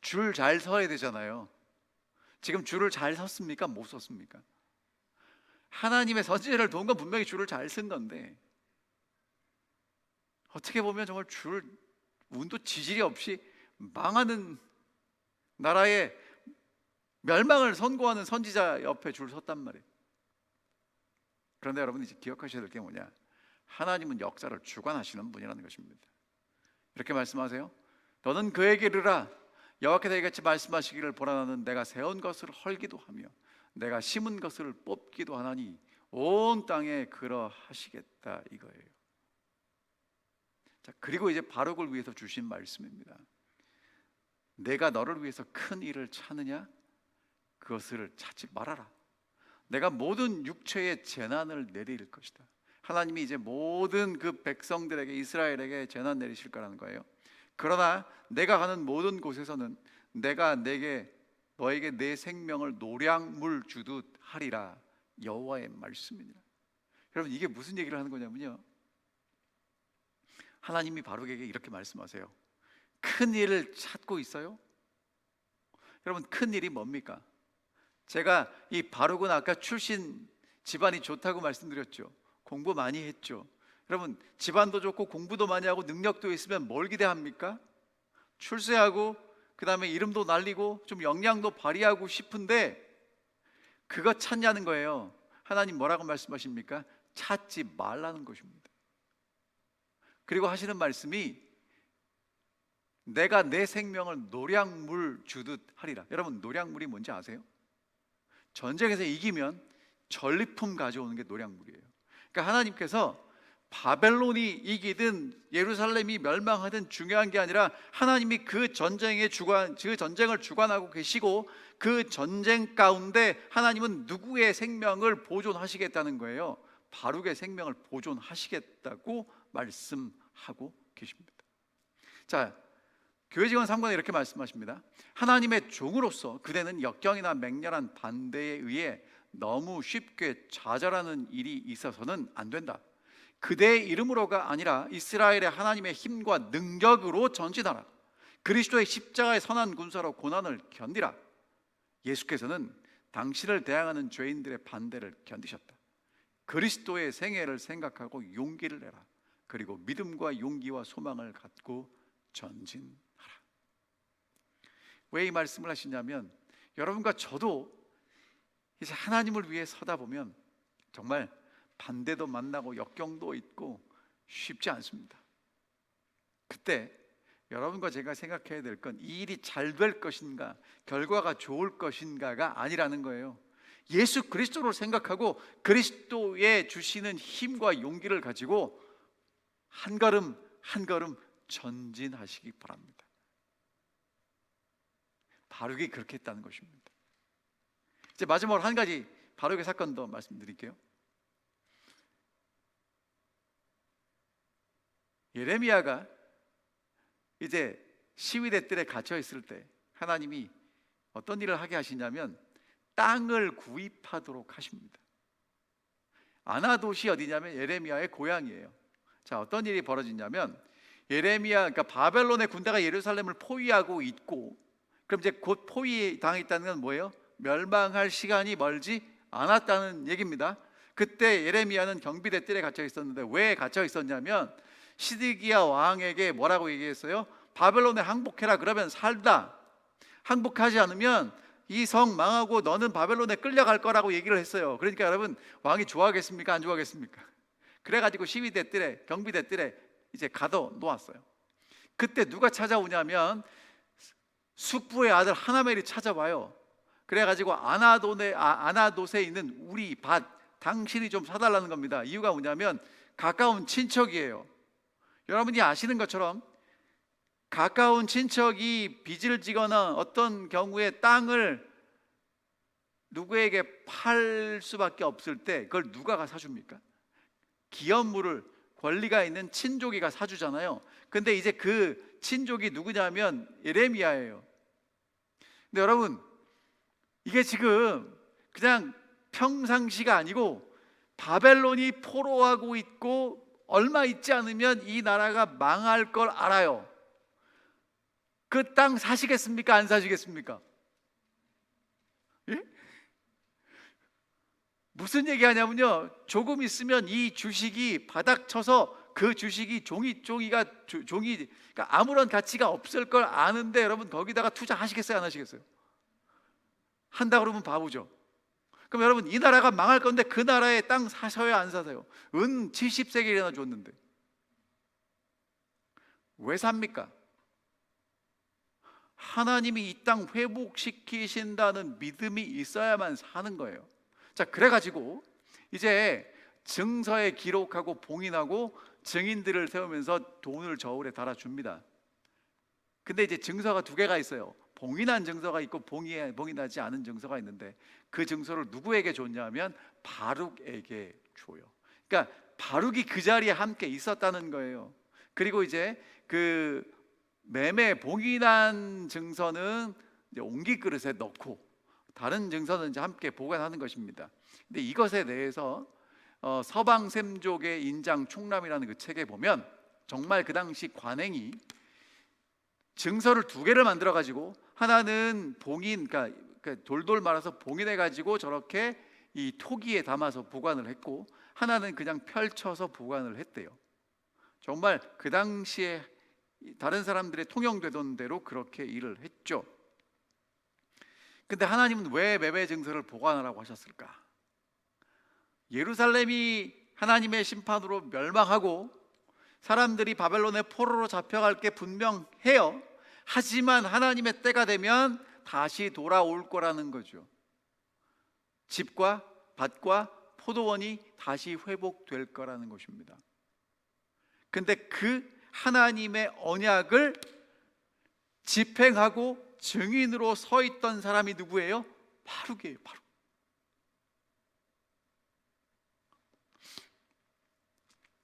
줄 잘 서야 되잖아요. 지금 줄을 잘 섰습니까? 못 섰습니까? 하나님의 선지자를 도운 건 분명히 줄을 잘 쓴 건데, 어떻게 보면 정말 운도 지질이 없이 망하는 나라의 멸망을 선고하는 선지자 옆에 줄 섰단 말이에요. 그런데 여러분, 이제 기억하셔야 될 게 뭐냐? 하나님은 역사를 주관하시는 분이라는 것입니다. 이렇게 말씀하세요. 너는 그에게 이르라. 여호와께서 이같이 말씀하시기를 보라. 나는 내가 세운 것을 헐기도 하며 내가 심은 것을 뽑기도 하나니 온 땅에 그러하시겠다, 이거예요. 자, 그리고 이제 바룩을 위해서 주신 말씀입니다. 내가 너를 위해서 큰 일을 찾느냐? 그것을 찾지 말아라. 내가 모든 육체의 재난을 내릴 것이다. 하나님이 이제 모든 그 백성들에게, 이스라엘에게 재난 내리실 거라는 거예요. 그러나 내가 가는 모든 곳에서는 내가 너에게 내 생명을 노량물 주듯 하리라. 여호와의 말씀이니라. 여러분, 이게 무슨 얘기를 하는 거냐면요, 하나님이 바룩에게 이렇게 말씀하세요. 큰 일을 찾고 있어요? 여러분, 큰 일이 뭡니까? 제가 이 바룩은 아까 출신 집안이 좋다고 말씀드렸죠. 공부 많이 했죠. 여러분, 집안도 좋고 공부도 많이 하고 능력도 있으면 뭘 기대합니까? 출세하고 그 다음에 이름도 날리고 좀 역량도 발휘하고 싶은데 그거 찾냐는 거예요. 하나님 뭐라고 말씀하십니까? 찾지 말라는 것입니다. 그리고 하시는 말씀이 내가 내 생명을 노량물 주듯 하리라. 여러분, 노량물이 뭔지 아세요? 전쟁에서 이기면 전리품 가져오는 게 노량물이에요. 그러니까 하나님께서 바벨론이 이기든 예루살렘이 멸망하든 중요한 게 아니라 하나님이 그 전쟁을 주관하고 계시고 그 전쟁 가운데 하나님은 누구의 생명을 보존하시겠다는 거예요. 바룩의 생명을 보존하시겠다고 말씀하고 계십니다. 자, 교회 직원 3권에 이렇게 말씀하십니다. 하나님의 종으로서 그대는 역경이나 맹렬한 반대에 의해 너무 쉽게 좌절하는 일이 있어서는 안 된다. 그대의 이름으로가 아니라 이스라엘의 하나님의 힘과 능력으로 전진하라. 그리스도의 십자가의 선한 군사로 고난을 견디라. 예수께서는 당신을 대항하는 죄인들의 반대를 견디셨다. 그리스도의 생애를 생각하고 용기를 내라. 그리고 믿음과 용기와 소망을 갖고 전진하라. 왜 이 말씀을 하시냐면, 여러분과 저도 이제 하나님을 위해 서다 보면 정말 반대도 만나고 역경도 있고 쉽지 않습니다. 그때 여러분과 제가 생각해야 될 건 이 일이 잘 될 것인가, 결과가 좋을 것인가가 아니라는 거예요. 예수 그리스도를 생각하고 그리스도의 주시는 힘과 용기를 가지고 한 걸음 한 걸음 전진하시기 바랍니다. 바룩이 그렇게 했다는 것입니다. 이제 마지막으로 한 가지 바룩의 사건 더 말씀드릴게요. 예레미야가 이제 시위대 뜰에 갇혀 있을 때 하나님이 어떤 일을 하게 하시냐면 땅을 구입하도록 하십니다. 아나돗이 어디냐면 예레미야의 고향이에요. 자, 어떤 일이 벌어지냐면 예레미야, 그러니까 바벨론의 군대가 예루살렘을 포위하고 있고, 그럼 이제 곧 포위당했다는 건 뭐예요? 멸망할 시간이 멀지 않았다는 얘기입니다. 그때 예레미야는 경비대 뜰에 갇혀 있었는데 왜 갇혀 있었냐면 시드기야 왕에게 뭐라고 얘기했어요? 바벨론에 항복해라. 그러면 살다. 항복하지 않으면 이 성 망하고 너는 바벨론에 끌려갈 거라고 얘기를 했어요. 그러니까 여러분, 왕이 좋아하겠습니까? 안 좋아하겠습니까? 그래가지고 시위대 뜰에, 경비대 뜰에 이제 가둬 놓았어요. 그때 누가 찾아오냐면 숙부의 아들 하나멜이 찾아와요. 그래가지고 아나돗에 있는 우리 밭 당신이 좀 사달라는 겁니다. 이유가 뭐냐면 가까운 친척이에요. 여러분이 아시는 것처럼 가까운 친척이 빚을 지거나 어떤 경우에 땅을 누구에게 팔 수밖에 없을 때 그걸 누가 사줍니까? 기업물을 권리가 있는 친족이가 사주잖아요. 근데 이제 그 친족이 누구냐면 예레미야예요. 근데 여러분, 이게 지금 그냥 평상시가 아니고 바벨론이 포로하고 있고 얼마 있지 않으면 이 나라가 망할 걸 알아요. 그 땅 사시겠습니까? 안 사시겠습니까? 예? 무슨 얘기하냐면요, 조금 있으면 이 주식이 바닥 쳐서 그 주식이 종이 그러니까 아무런 가치가 없을 걸 아는데 여러분 거기다가 투자하시겠어요? 안 하시겠어요? 한다 그러면 바보죠. 그럼 여러분, 이 나라가 망할 건데 그 나라에 땅 사셔요? 안 사세요? 은 70세겔이나 줬는데 왜 삽니까? 하나님이 이 땅 회복시키신다는 믿음이 있어야만 사는 거예요. 자, 그래가지고 이제 증서에 기록하고 봉인하고 증인들을 세우면서 돈을 저울에 달아줍니다. 근데 이제 증서가 두 개가 있어요. 봉인한 증서가 있고 봉인하지 않은 증서가 있는데 그 증서를 누구에게 줬냐면 바룩에게 줘요. 그러니까 바룩이 그 자리에 함께 있었다는 거예요. 그리고 이제 그 매매 봉인한 증서는 이제 옹기 그릇에 넣고 다른 증서는 이제 함께 보관하는 것입니다. 근데 이것에 대해서 서방샘족의 인장 충람이라는 그 책에 보면 정말 그 당시 관행이 증서를 두 개를 만들어 가지고 하나는 봉인, 그러니까 돌돌 말아서 봉인해 가지고 저렇게 이 토기에 담아서 보관을 했고 하나는 그냥 펼쳐서 보관을 했대요. 정말 그 당시에 다른 사람들의 통용되던 대로 그렇게 일을 했죠. 근데 하나님은 왜 매매 증서를 보관하라고 하셨을까? 예루살렘이 하나님의 심판으로 멸망하고 사람들이 바벨론의 포로로 잡혀갈 게 분명해요. 하지만 하나님의 때가 되면 다시 돌아올 거라는 거죠. 집과 밭과 포도원이 다시 회복될 거라는 것입니다. 근데 그 하나님의 언약을 집행하고 증인으로 서 있던 사람이 누구예요? 바룩이에요. 바룩.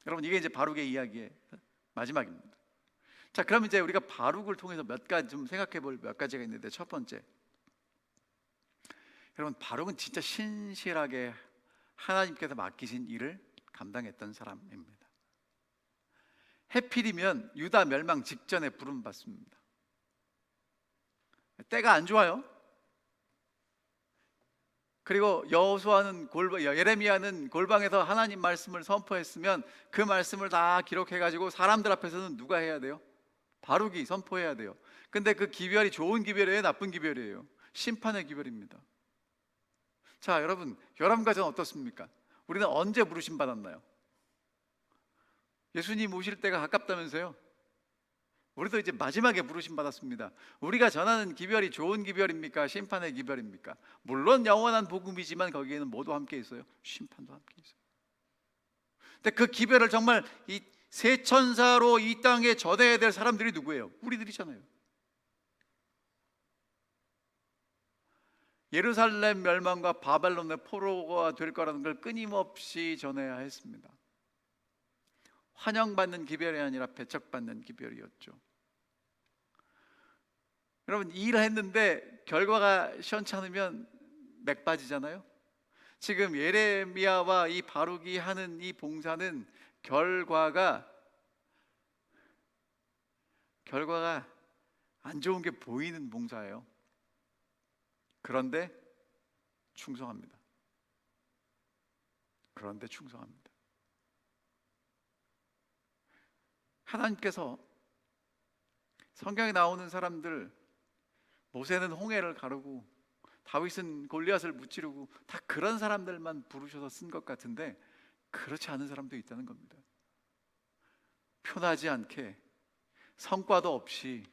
여러분, 이게 이제 바룩의 이야기의 마지막입니다. 자, 그럼 이제 우리가 바룩을 통해서 몇 가지 좀 생각해 볼 몇 가지가 있는데, 첫 번째, 여러분, 바룩은 진짜 신실하게 하나님께서 맡기신 일을 감당했던 사람입니다. 해필이면 유다 멸망 직전에 부름 받습니다. 때가 안 좋아요. 그리고 예레미야는 골방에서 하나님 말씀을 선포했으면 그 말씀을 다 기록해가지고 사람들 앞에서는 누가 해야 돼요? 바룩이 선포해야 돼요. 근데 그 기별이 좋은 기별이에요? 나쁜 기별이에요? 심판의 기별입니다. 자, 여러분과 저는 어떻습니까? 우리는 언제 부르심 받았나요? 예수님 오실 때가 가깝다면서요? 우리도 이제 마지막에 부르심 받았습니다. 우리가 전하는 기별이 좋은 기별입니까? 심판의 기별입니까? 물론 영원한 복음이지만 거기에는 모두 함께 있어요. 심판도 함께 있어요. 근데 그 기별을 정말 이 새 천사로 이 땅에 전해야 될 사람들이 누구예요? 우리들이잖아요. 예루살렘 멸망과 바벨론의 포로가 될 거라는 걸 끊임없이 전해야 했습니다. 환영받는 기별이 아니라 배척받는 기별이었죠. 여러분, 일을 했는데 결과가 시원찮으면 맥 빠지잖아요. 지금 예레미야와 이 바룩이 하는 이 봉사는 결과가 안 좋은 게 보이는 봉사예요. 그런데 충성합니다. 하나님께서 성경에 나오는 사람들, 모세는 홍해를 가르고 다윗은 골리앗을 무찌르고 다 그런 사람들만 부르셔서 쓴 것 같은데 그렇지 않은 사람도 있다는 겁니다. 표나지 않게 성과도 없이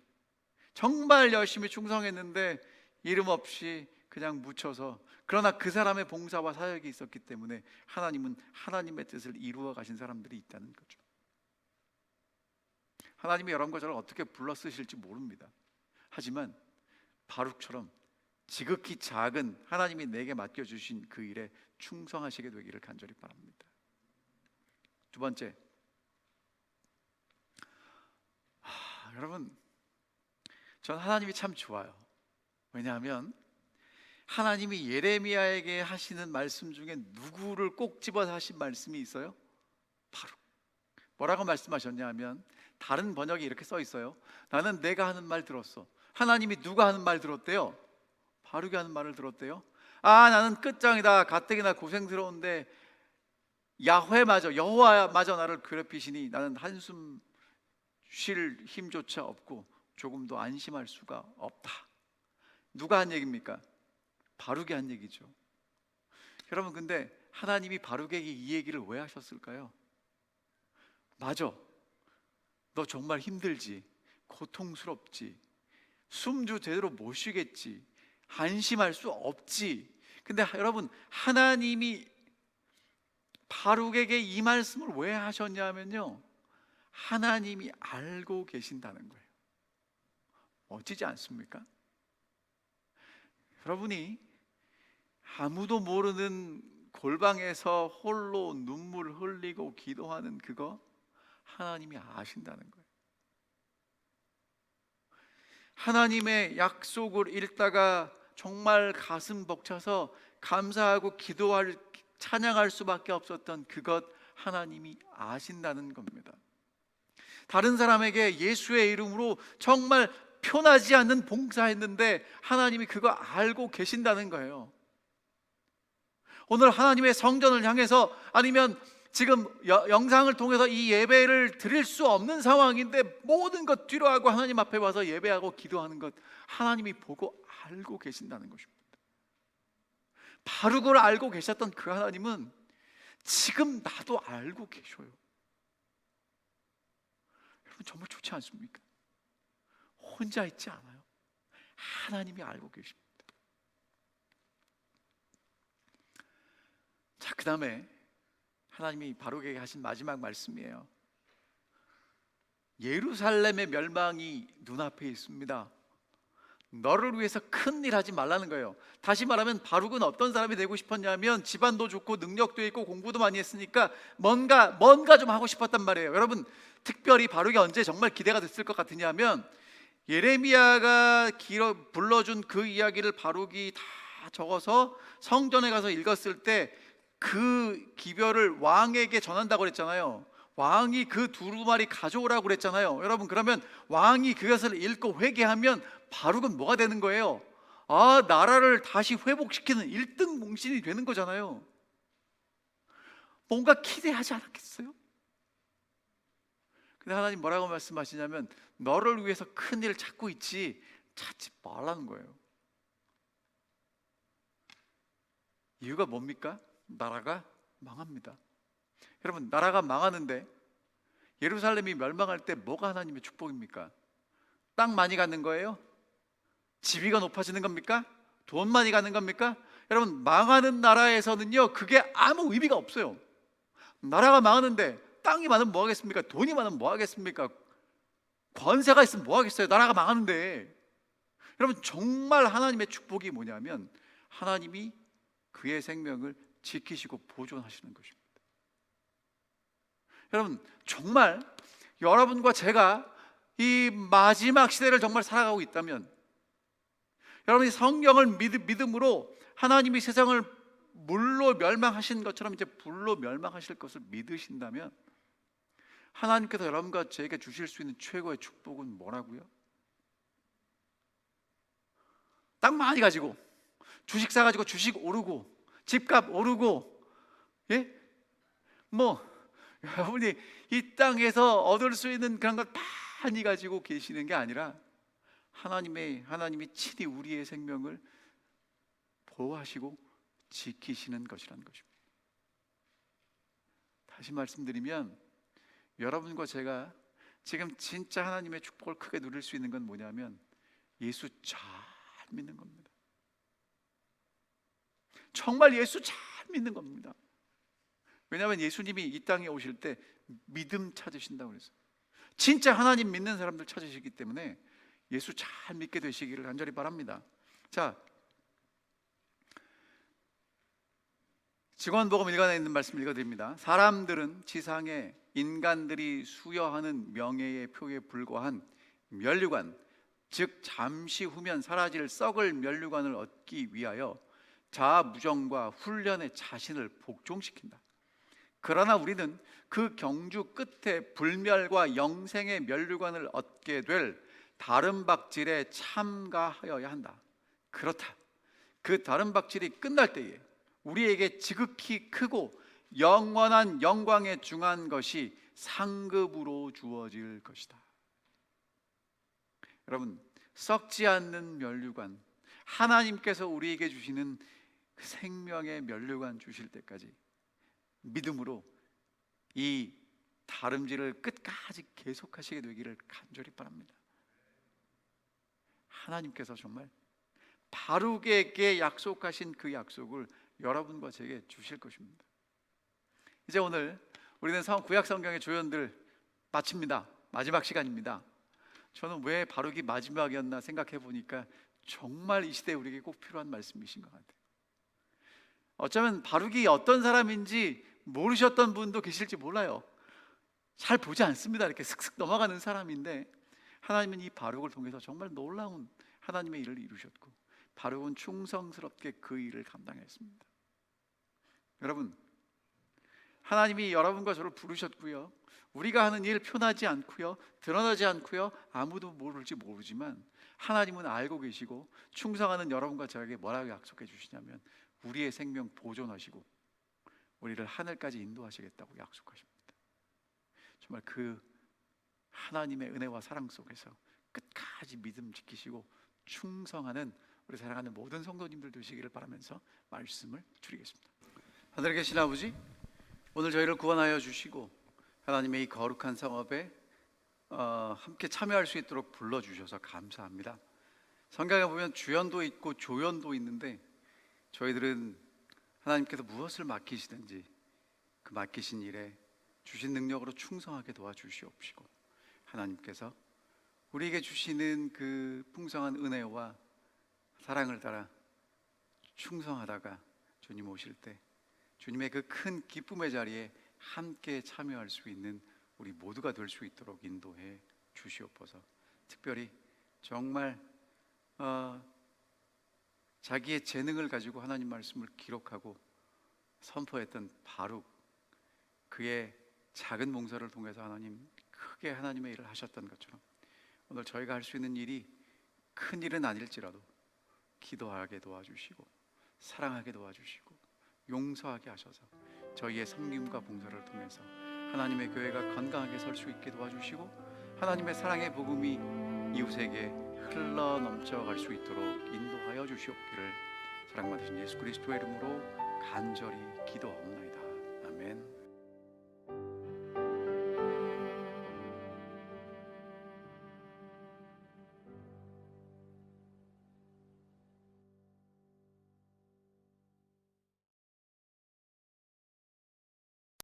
정말 열심히 충성했는데 이름 없이 그냥 묻혀서, 그러나 그 사람의 봉사와 사역이 있었기 때문에 하나님은 하나님의 뜻을 이루어 가신 사람들이 있다는 거죠. 하나님이 이런 것을 어떻게 불러 쓰실지 모릅니다. 하지만 바룩처럼 지극히 작은 하나님이 내게 맡겨주신 그 일에 충성하시게 되기를 간절히 바랍니다. 두 번째, 여러분, 전 하나님이 참 좋아요. 왜냐하면 하나님이 예레미야에게 하시는 말씀 중에 누구를 꼭 집어서 하신 말씀이 있어요? 바룩. 뭐라고 말씀하셨냐 하면, 다른 번역에 이렇게 써 있어요. 나는 내가 하는 말 들었어. 하나님이 누가 하는 말 들었대요? 바룩이 하는 말을 들었대요. 나는 끝장이다, 가뜩이나 고생스러운데 야훼마저, 여호와마저 나를 괴롭히시니 나는 한숨 쉴 힘조차 없고 조금도 안심할 수가 없다. 누가 한 얘기입니까? 바룩이 한 얘기죠. 여러분, 근데 하나님이 바룩에게 이 얘기를 왜 하셨을까요? 맞아, 너 정말 힘들지, 고통스럽지, 숨도 제대로 못 쉬겠지, 안심할 수 없지. 근데 여러분, 하나님이 바룩에게 이 말씀을 왜 하셨냐면요, 하나님이 알고 계신다는 거예요. 멋지지 않습니까? 여러분이 아무도 모르는 골방에서 홀로 눈물 흘리고 기도하는 그거 하나님이 아신다는 거예요. 하나님의 약속을 읽다가 정말 가슴 벅차서 감사하고 기도할, 찬양할 수밖에 없었던 그것 하나님이 아신다는 겁니다. 다른 사람에게 예수의 이름으로 정말 표나지 않는 봉사했는데 하나님이 그거 알고 계신다는 거예요. 오늘 하나님의 성전을 향해서, 아니면 지금 영상을 통해서 이 예배를 드릴 수 없는 상황인데 모든 것 뒤로 하고 하나님 앞에 와서 예배하고 기도하는 것 하나님이 보고 알고 계신다는 것입니다. 바룩을 알고 계셨던 그 하나님은 지금 나도 알고 계셔요. 여러분, 정말 좋지 않습니까? 혼자 있지 않아요. 하나님이 알고 계십니다. 자, 그 다음에 하나님이 바룩에게 하신 마지막 말씀이에요. 예루살렘의 멸망이 눈앞에 있습니다. 너를 위해서 큰일 하지 말라는 거예요. 다시 말하면 바룩은 어떤 사람이 되고 싶었냐면, 집안도 좋고 능력도 있고 공부도 많이 했으니까 뭔가 좀 하고 싶었단 말이에요. 여러분, 특별히 바룩이 언제 정말 기대가 됐을 것 같으냐면, 예레미야가 불러준 그 이야기를 바룩이 다 적어서 성전에 가서 읽었을 때 그 기별을 왕에게 전한다고 그랬잖아요. 왕이 그 두루마리 가져오라고 그랬잖아요. 여러분, 그러면 왕이 그것을 읽고 회개하면 바룩은 뭐가 되는 거예요? 나라를 다시 회복시키는 1등 공신이 되는 거잖아요. 뭔가 기대하지 않았겠어요? 근데 하나님 뭐라고 말씀하시냐면, 너를 위해서 큰 일을 찾고 있지, 찾지 말라는 거예요. 이유가 뭡니까? 나라가 망합니다. 여러분, 나라가 망하는데, 예루살렘이 멸망할 때 뭐가 하나님의 축복입니까? 땅 많이 갖는 거예요? 지위가 높아지는 겁니까? 돈 많이 갖는 겁니까? 여러분, 망하는 나라에서는요 그게 아무 의미가 없어요. 나라가 망하는데 땅이 많으면 뭐 하겠습니까? 돈이 많으면 뭐 하겠습니까? 권세가 있으면 뭐 하겠어요? 나라가 망하는데. 여러분, 정말 하나님의 축복이 뭐냐면 하나님이 그의 생명을 지키시고 보존하시는 것입니다. 여러분, 정말 여러분과 제가 이 마지막 시대를 정말 살아가고 있다면, 여러분이 성경을 믿음으로 하나님이 세상을 물로 멸망하신 것처럼 이제 불로 멸망하실 것을 믿으신다면, 하나님께서 여러분과 저에게 주실 수 있는 최고의 축복은 뭐라고요? 땅 많이 가지고, 주식 사가지고 주식 오르고, 집값 오르고, 예? 뭐 여러분이 이 땅에서 얻을 수 있는 그런 걸 많이 가지고 계시는 게 아니라 하나님이 친히 우리의 생명을 보호하시고 지키시는 것이라는 것입니다. 다시 말씀드리면, 여러분과 제가 지금 진짜 하나님의 축복을 크게 누릴 수 있는 건 뭐냐면 예수 잘 믿는 겁니다. 정말 예수 잘 믿는 겁니다. 왜냐하면 예수님이 이 땅에 오실 때 믿음 찾으신다고 그랬어요. 진짜 하나님 믿는 사람들 찾으시기 때문에 예수 잘 믿게 되시기를 간절히 바랍니다. 자, 직원복음 1권에 있는 말씀 읽어드립니다. 사람들은 지상에 인간들이 수여하는 명예의 표에 불과한 면류관, 즉 잠시 후면 사라질 썩을 면류관을 얻기 위하여 자아무정과 훈련에 자신을 복종시킨다. 그러나 우리는 그 경주 끝에 불멸과 영생의 면류관을 얻게 될 다른 박질에 참가하여야 한다. 그렇다. 그 다른 박질이 끝날 때에 우리에게 지극히 크고 영원한 영광에 중한 것이 상급으로 주어질 것이다. 여러분, 썩지 않는 면류관, 하나님께서 우리에게 주시는 그 생명의 면류관 주실 때까지 믿음으로 이 다름질을 끝까지 계속하시게 되기를 간절히 바랍니다. 하나님께서 정말 바룩에게 약속하신 그 약속을 여러분과 제게 주실 것입니다. 이제 오늘 우리는 구약 성경의 조연들 마칩니다. 마지막 시간입니다. 저는 왜 바룩이 마지막이었나 생각해 보니까 정말 이 시대에 우리에게 꼭 필요한 말씀이신 것 같아요. 어쩌면 바룩이 어떤 사람인지 모르셨던 분도 계실지 몰라요. 잘 보지 않습니다. 이렇게 슥슥 넘어가는 사람인데, 하나님은 이 바룩을 통해서 정말 놀라운 하나님의 일을 이루셨고, 바룩은 충성스럽게 그 일을 감당했습니다. 여러분, 하나님이 여러분과 저를 부르셨고요, 우리가 하는 일 표나지 않고요, 드러나지 않고요, 아무도 모르지만 하나님은 알고 계시고 충성하는 여러분과 저에게 뭐라고 약속해 주시냐면 우리의 생명 보존하시고 우리를 하늘까지 인도하시겠다고 약속하십니다. 정말 그 하나님의 은혜와 사랑 속에서 끝까지 믿음 지키시고 충성하는 우리 사랑하는 모든 성도님들 되시기를 바라면서 말씀을 드리겠습니다. 하늘에 계신 아버지, 오늘 저희를 구원하여 주시고 하나님의 이 거룩한 성업에 함께 참여할 수 있도록 불러주셔서 감사합니다. 성경에 보면 주연도 있고 조연도 있는데, 저희들은 하나님께서 무엇을 맡기시든지 그 맡기신 일에 주신 능력으로 충성하게 도와주시옵시고, 하나님께서 우리에게 주시는 그 풍성한 은혜와 사랑을 따라 충성하다가 주님 오실 때 주님의 그 큰 기쁨의 자리에 함께 참여할 수 있는 우리 모두가 될 수 있도록 인도해 주시옵소서. 특별히 정말 자기의 재능을 가지고 하나님 말씀을 기록하고 선포했던 바룩, 그의 작은 몽사를 통해서 하나님 크게 하나님의 일을 하셨던 것처럼 오늘 저희가 할 수 있는 일이 큰 일은 아닐지라도 기도하게 도와주시고 사랑하게 도와주시고 용서하게 하셔서 저희의 섬김과 봉사를 통해서 하나님의 교회가 건강하게 설 수 있게 도와주시고 하나님의 사랑의 복음이 이웃에게 흘러 넘쳐갈 수 있도록 인도하여 주시옵기를 사랑받으신 예수 그리스도의 이름으로 간절히 기도하옵나이다.